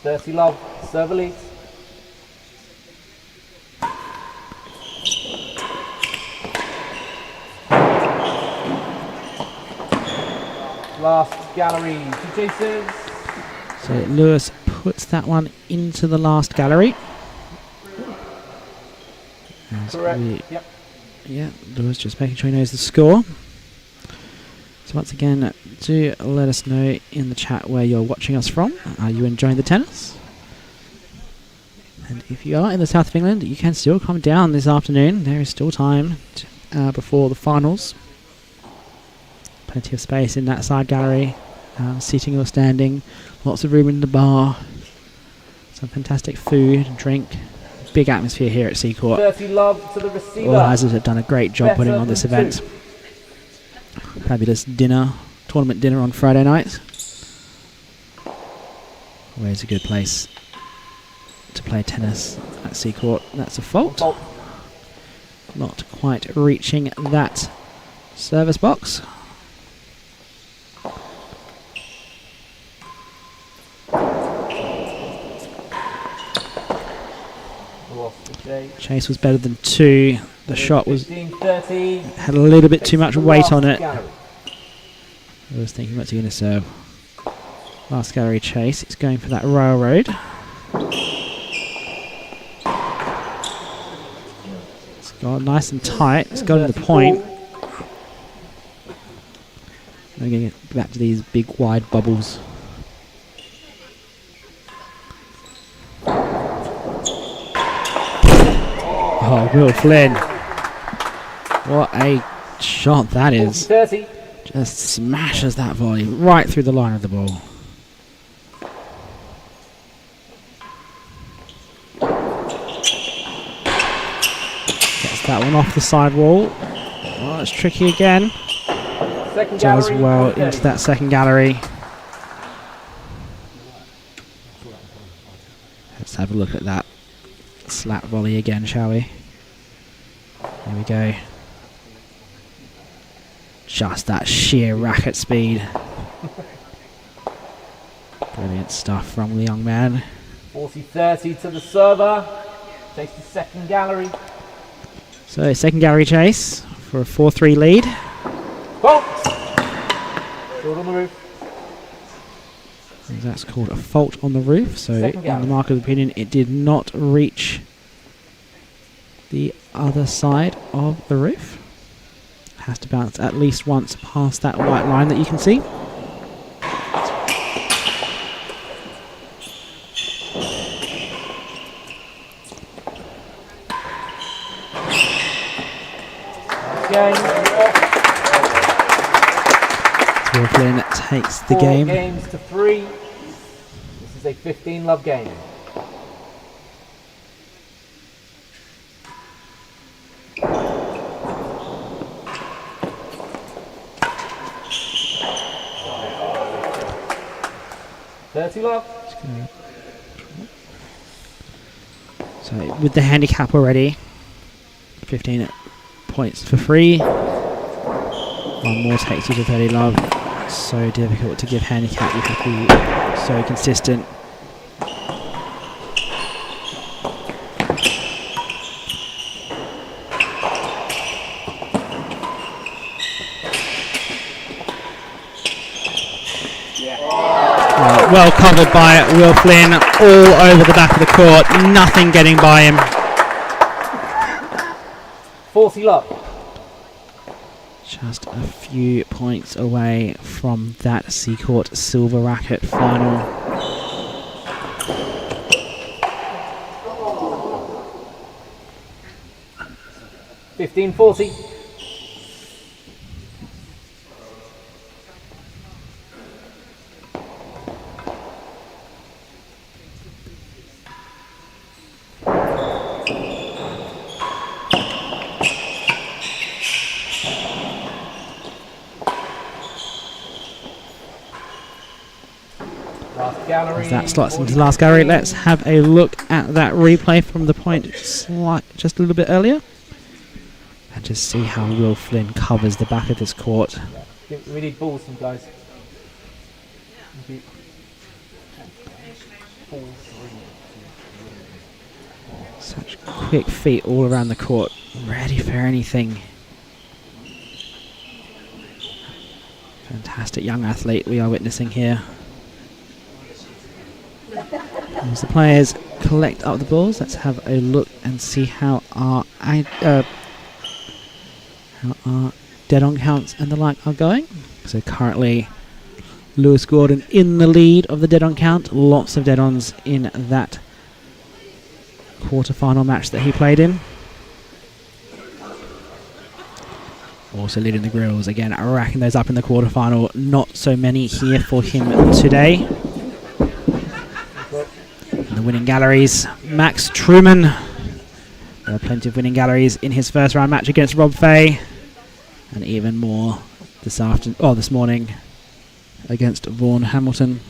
Dirty love. Serve elite. Last gallery. 2 chases. So Lewis puts that one into the last gallery. Correct. Yep. Yeah, Lewis just making sure he knows the score. So once again, do let us know in the chat where you're watching us from. Are you enjoying the tennis? And if you are in the south of England, you can still come down this afternoon. There is still time before the finals. Plenty of space in that side gallery, sitting or standing. Lots of room in the bar. Some fantastic food and drink. Big atmosphere here at Seacourt. Dirty love to the receiver. Organisers have done a great job putting on this event. Fabulous dinner, tournament dinner on Friday night. Always a good place to play tennis at Seacourt. That's a fault. Not quite reaching that service box. Chase was better than 2. The shot was had a little bit too much weight on it. I was thinking what's he going to serve. Last gallery chase. It's going for that railroad. It's got nice and tight. It's got to the point. We're going to get back to these big wide bubbles. Oh, Will Flynn. What a shot that is. 30. Just smashes that volley right through the line of the ball. Gets that one off the side wall. Oh, it's tricky again. Second Does gallery, well 130. into that second gallery. Let's have a look at that slap volley again, shall we? There we go. Just that sheer racket speed. Brilliant stuff from the young man. 40-30 to the server. Chase the second gallery. So second gallery chase for a 4-3 lead. Fault. Short on the roof. And that's called a fault on the roof. So Second in the gallery. marker's opinion, it did not reach the other side of the roof. Has to bounce at least once past that white line that you can see. Game. So Flynn takes the 4 game. games to 3. This is a 15-love game. $30 So with the handicap already, 15 points for free. One more takes you to 30 love. So difficult to give handicap. You have to be so consistent. Well covered by Will Flynn, all over the back of the court, nothing getting by him. 40 love. Just a few points away from that Seacourt Silver Racquet final. $15.40. As that slots into the last gallery, let's have a look at that replay from the point just a little bit earlier. And just see how Will Flynn covers the back of this court. We need balls, some guys. Such quick feet all around the court, ready for anything. Fantastic young athlete we are witnessing here. As the players collect up the balls, let's have a look and see how our dead-on counts and the like are going. So currently, Lewis Gordon in the lead of the dead-on count. Lots of dead-ons in that quarter-final match that he played in. Also leading the grills again, racking those up in the quarter-final. Not so many here for him today. In the winning galleries, Max Truman. There are plenty of winning galleries in his first round match against Rob Fay, and even more this morning against Vaughan Hamilton.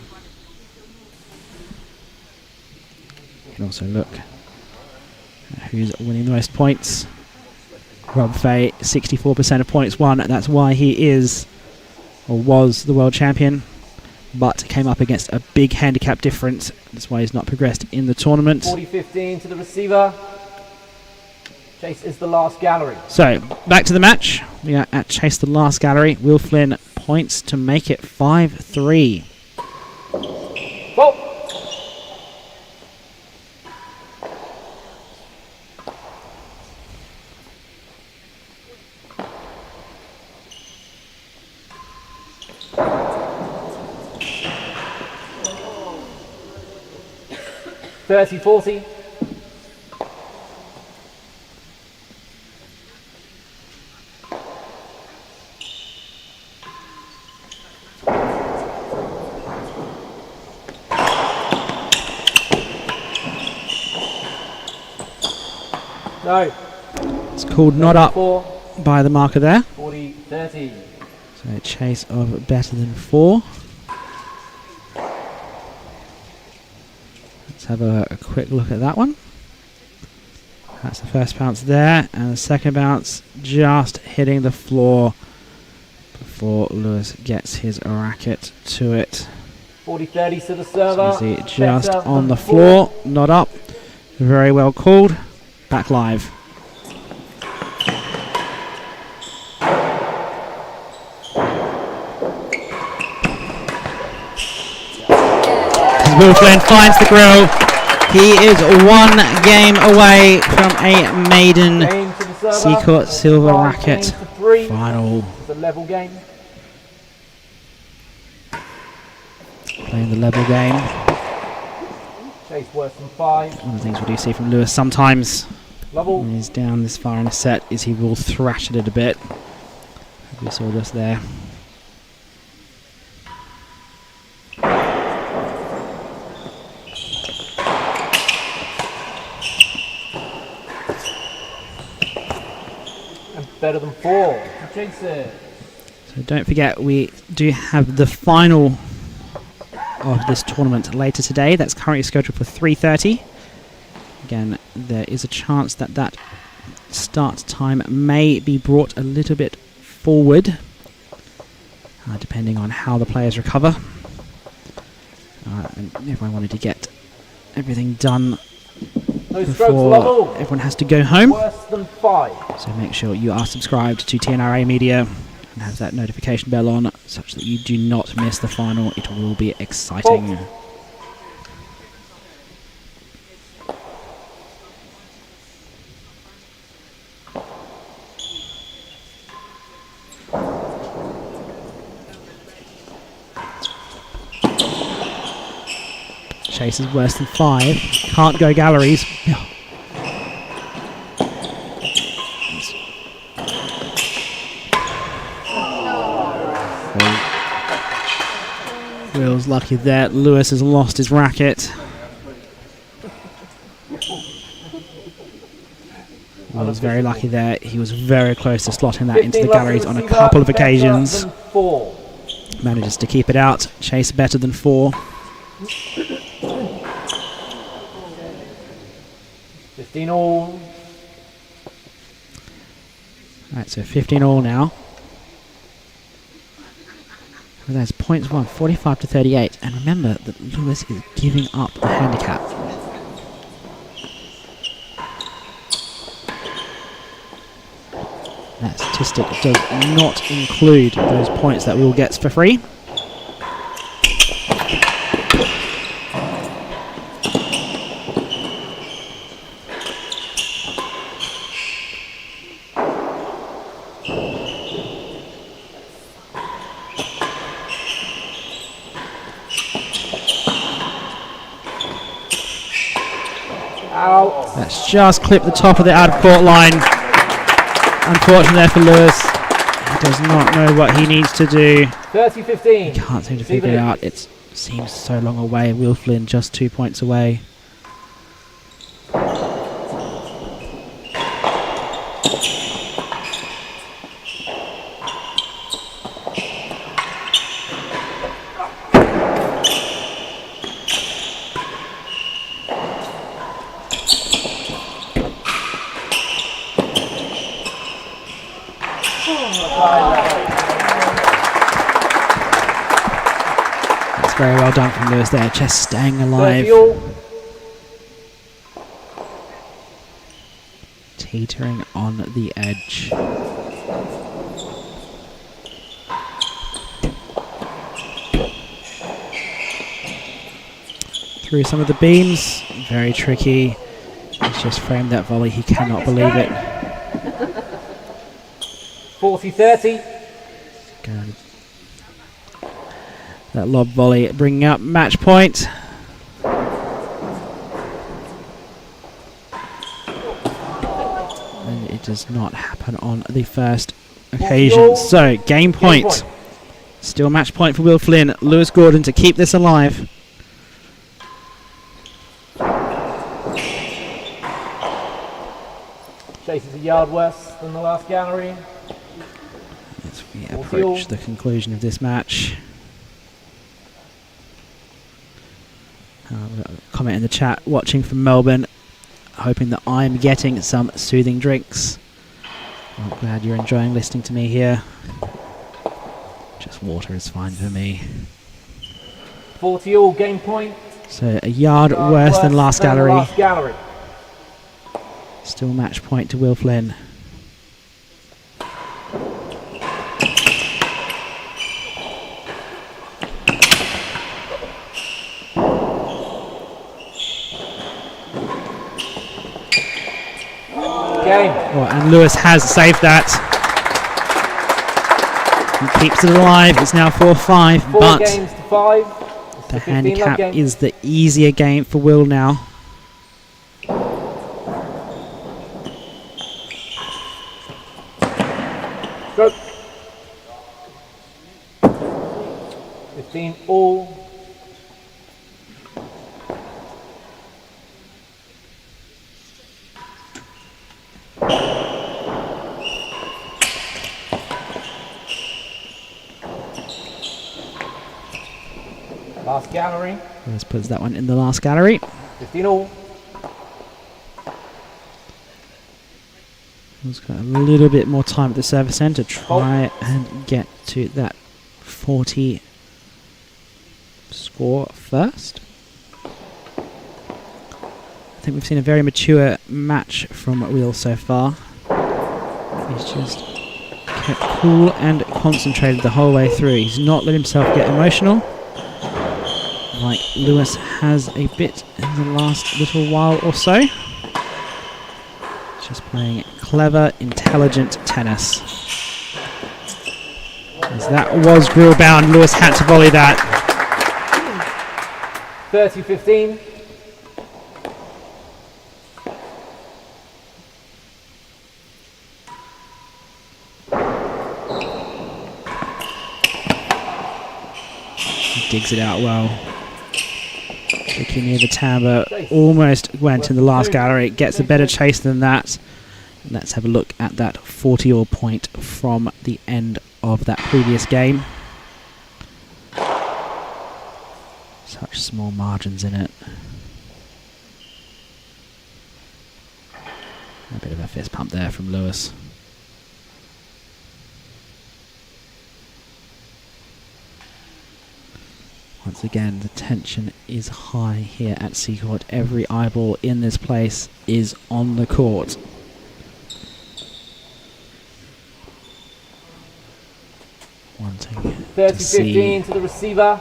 You can also look at who's winning the most points. Rob Fay, 64% of points won. That's why he is, or was, the world champion, but came up against a big handicap difference. That's why he's not progressed in the tournament. 40-15 to the receiver. Chase is the last gallery. So, back to the match. We are at Chase the last gallery. Will Flynn points to make it 5-3. $30-40. No. It's called not up by the marker there. 40-30. So a chase of better than 4. Let's have a quick look at that one. That's the first bounce there, and the second bounce just hitting the floor before Lewis gets his racket to it. 40-30 to the server. So you see it just on the floor, not up. Very well called. Back live. Will Flynn finds the grill. He is 1 game away from a maiden Seacourt Silver Racquet final. It's a level game. Playing the level game. Chase worse than 5. One of the things we do see from Lewis sometimes Level. when he's down this far in a set is he will thrash it a bit. We saw this there. Better than 4. Chaser. So don't forget, we do have the final of this tournament later today. That's currently scheduled for 3:30. Again, there is a chance that that start time may be brought a little bit forward, depending on how the players recover. And everyone wanted to get everything done before everyone has to go home. Worse than 5. So make sure you are subscribed to T&RA Media and have that notification bell on such that you do not miss the final. It will be exciting. Chase is worse than 5. Can't go galleries. Will's lucky there. Lewis has lost his racket. Will's very lucky there. He was very close to slotting that into the galleries on a couple of occasions. Manages to keep it out. Chase better than 4. 15 all. Right, so 15 all now. Well, there's points 1, 45-38. And remember that Lewis is giving up the handicap. That statistic does not include those points that Will gets for free. That's just clipped the top of the out-of-court line. Unfortunately there for Lewis. He does not know what he needs to do. 30-15. He can't seem to figure it out. It seems so long away. Will Flynn just 2 points away. That's very well done from Lewis there, just staying alive. Teetering on the edge. Through some of the beams, very tricky. He's just framed that volley, he cannot believe it. 40-30. That lob volley bringing up match point. And it does not happen on the first occasion. So, game point. Still match point for Will Flynn. Lewis Gordon to keep this alive. Chase is a yard worse than the last gallery. As we approach the conclusion of this match. Comment in the chat, watching from Melbourne, hoping that I'm getting some soothing drinks. I'm glad you're enjoying listening to me here. Just water is fine for me. 40 all, game point. So a yard worse than last gallery. Gallery. Still match point to Will Flynn. Oh, and Lewis has saved that. He keeps it alive. It's now 4-5, but games to 5. the handicap is the easier game for Will now. Stroke. 15 all. Last gallery. Let's put that one in the last gallery. 15 all. He's got a little bit more time at the service end to try and get to that 40 score first. I think we've seen a very mature match from Will so far. He's just kept cool and concentrated the whole way through. He's not let himself get emotional, like Lewis has a bit in the last little while or so. Just playing clever, intelligent tennis. As that was grill bound, Lewis had to volley that. 30-15. He digs it out well. Tricky near the timbre, almost went in the last gallery. Gets a better chase than that. Let's have a look at that 40-all point from the end of that previous game. Such small margins in it. A bit of a fist pump there from Lewis. Once again, the tension is high here at Seacourt. Every eyeball in this place is on the court. Wanting to see to the receiver.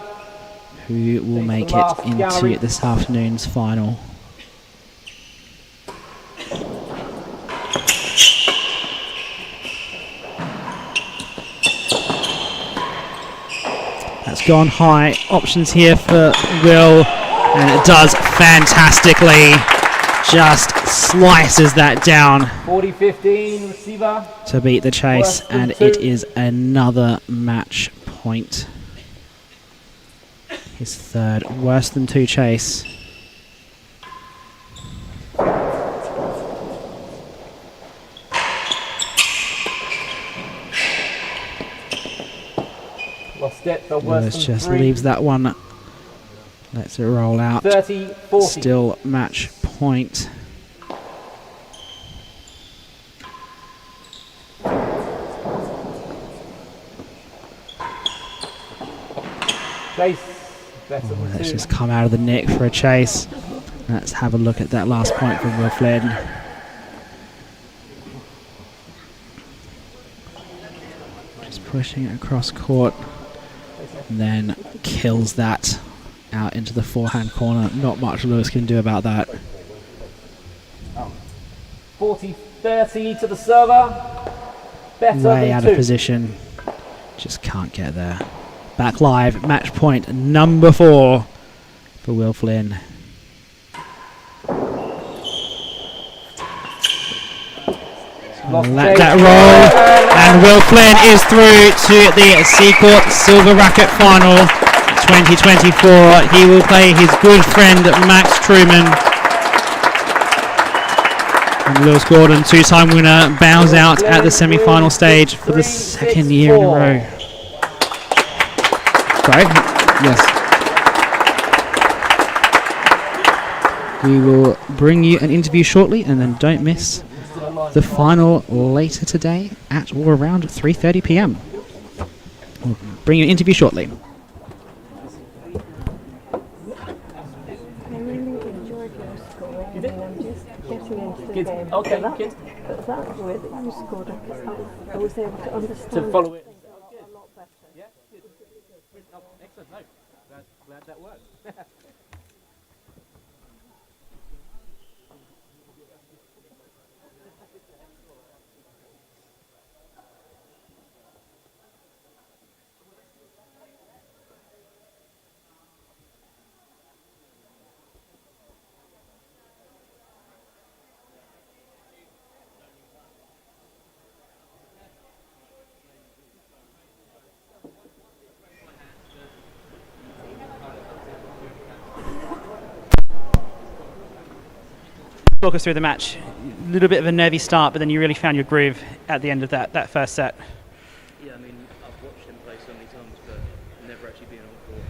Who will make it into this afternoon's final. That's gone high. Options here for Will, and it does fantastically. Just slices that down 40-15 receiver to beat the chase, and it is another match point. His third, worse than 2 chase. Lost it for worse Lewis than just 3. leaves that one. Lets it roll out. 30-40. Still match point. Chase. Let's just come out of the nick for a chase. Let's have a look at that last point from Will Flynn. Just pushing it across court. And then kills that out into the forehand corner. Not much Lewis can do about that. 40-30 to the server. Better Way than out 2. of position. Just can't get there. Back live, match point number 4 for Will Flynn. Let that roll, and Will Flynn is through to the Seacourt Silver Racquet Final 2024. He will play his good friend Max Truman. And Lewis Gordon, two-time winner, bows out at the semi-final stage for the second year in a row. Sorry? Yes. We will bring you an interview shortly, and then don't miss the final later today at or around 3:30 p.m. We'll bring you an interview shortly. I really enjoyed your scoring. I mean, I'm just getting into the game. Okay, but kids. But that way that you scored, I was able to understand To follow it. a lot better. Yeah, good. Oh, excellent. No, glad that worked. Talk us through the match. A little bit of a nervy start, but then you really found your groove at the end of that first set. Yeah, I mean, I've watched him play so many times, but never actually been on court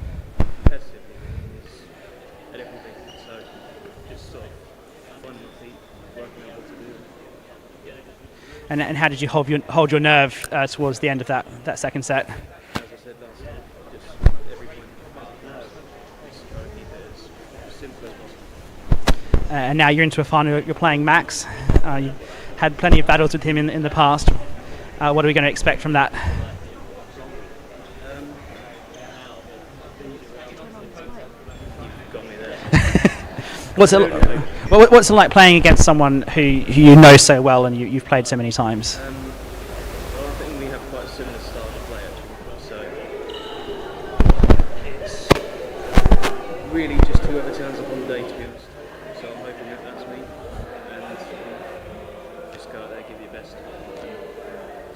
competitively. He's at everything, so just sort of finding my feet, working out what to do. Yeah. And how did you hold your nerve towards the end of that second set? As I said last time, just every point just try to keep it as simple as possible. And now you're into a final. You're playing Max. You had plenty of battles with him in the past. What are we going to expect from that? You've got me there. What's it like playing against someone who you know so well and you've played so many times? Well, I think we have quite a similar style of play actually, so it's really just whoever turns up on the day, to be honest. So I'm hoping that that's me, and just go out there, give your best,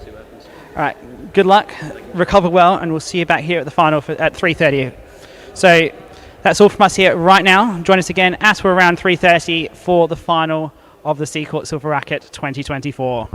see what happens. All right, good luck, recover well, and we'll see you back here at the final at 3:30. So that's all from us here right now. Join us again at or around 3:30 for the final of the Seacourt Silver Racquet 2024.